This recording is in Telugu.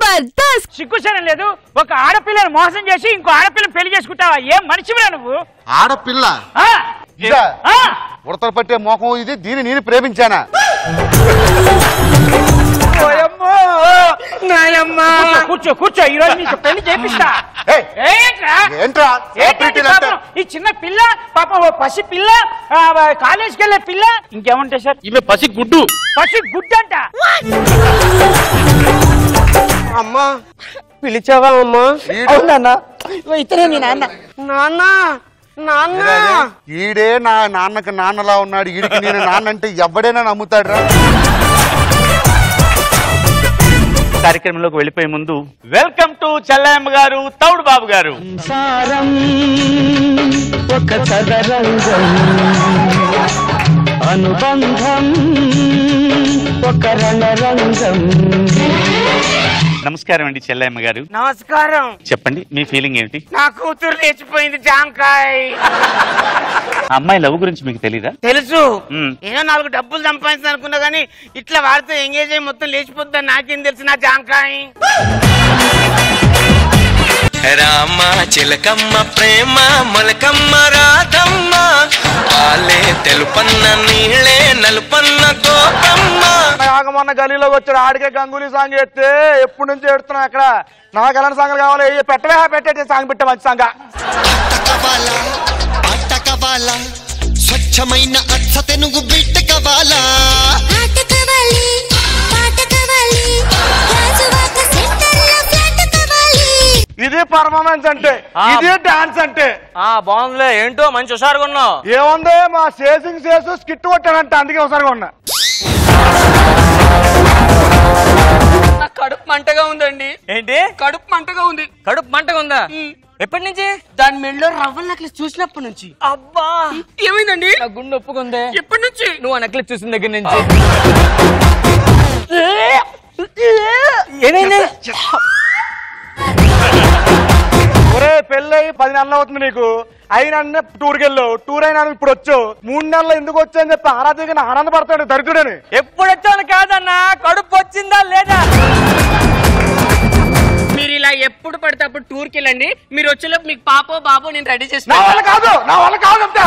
జబర్దస్త్. సిగ్గుసరం లేదు, ఒక ఆడపిల్లని మోసం చేసి ఇంకో ఆడపిల్లని పెళ్లి చేసుకుంటావా? ఏం మనిషివా నువ్వు? ఆడపిల్ల ఉడతలు పట్టే మోకం ఇది, దీన్ని నేను ప్రేమించానా? కూర్చో కూర్చో, ఈ రోజు నీకు పెళ్లి చేపిస్తా. ఈ చిన్న పిల్ల పాపం, పసి పిల్ల, కాలేజీకి వెళ్ళే పిల్ల, ఇంకేమంటే సార్ ఈమె పసి గుడ్డు. పసి గుడ్డు అంట. అమ్మా పిలిచావా అమ్మా? అవునన్నా, ఇతనే మీ నాన్న. నాన్న నాన్న ఈడే నా నాన్నకి నాన్నలా ఉన్నాడు, ఈడికి నేను నాన్న అంటే ఎవడైనా నమ్ముతాడు రా. కార్యక్రమంలోకి వెళ్ళిపోయే ముందు వెల్కమ్ టు చెల్లయ్యమ్మ గారు, తౌడు బాబు గారు. ఒక సదరంగం అనుబంధం ఒక రణరంగం. నమస్కారం అండి చెల్లయ్యమ్మ గారు. నమస్కారం. చెప్పండి మీ ఫీలింగ్ ఏమిటి? నా కూతురు లేచిపోయింది జాంకాయ్. అమ్మాయి లవ్ గురించి మీకు తెలీదా? తెలుసు, ఏదో 4 డబ్బులు సంపాదించాను అనుకున్నా గానీ ఇట్లా వాడితో ఎంగేజ్ అయ్యి మొత్తం లేచిపోద్దని నాకేం తెలుసు నా జాంకాయ్. రామ చిలకమ్మ ప్రేమ మొలకమ్మ రాధమ్మ పాలే తెలుపన్న నీళ్ళే నలుపన్న గోపమ్మ. మొన్న గలీలోకి వచ్చాడు, ఆడికే గంగూలీ సాంగ్ చేస్తే ఎప్పటి నుంచి ఎడుతున్నా అక్కడ. నాకు ఎలాంటి సాంగ్లు కావాలి? పెట్టే సాంగ్ పెట్టే మంచి సాంగ్. స్వచ్ఛమైన అచ్చ తెనుగు బిడ్డ కావాలా? ఇది పర్ఫార్మెన్స్ అంటే, ఇది డాన్స్ అంటే. బాగుందిలే, ఏంటో మంచి హుషారుగా ఉన్నావు. ఏముంది, మా సేసింగ్ చేసు స్కిట్ కొట్టాడంట, అందుకే హుషారుగా ఉన్నా. నాకు కడుపు మంటగా ఉందండి. ఏంటి? కడుపు మంటగా ఉంది. కడుపు మంటగా ఉందా? ఎప్పటి నుంచి? దాని మెడలో రవ్వల నెక్లెస్ చూసినప్పటి నుంచి. అబ్బా ఏమైందండి? నా గుండె ఒప్పుకుందే. ఎప్పటి నుంచి? నువ్వు ఆ నెక్లెస్ చూసిన దగ్గర నుంచి. ఏమైంది? ఒరే పెళ్ళయి 10 నెలలు అవుతుంది నీకు, అయినా టూర్కి వెళ్ళావు. టూర్ అయినా ఇప్పుడు వచ్చావు, 3 నెలలు ఎందుకు వచ్చాయని చెప్పి ఆరాధన ఆనందపడతాడు దరిద్రుడని. ఎప్పుడు వచ్చాను కాదన్నా, కడుపు వచ్చిందా లేదా? మీరు ఇలా ఎప్పుడు పడితే అప్పుడు టూర్కి వెళ్ళండి. మీరు వచ్చేలోపు మీకు పాపో బాబో నేను రెడీ చేస్తాను. నా వల్ల కాదు అంతా.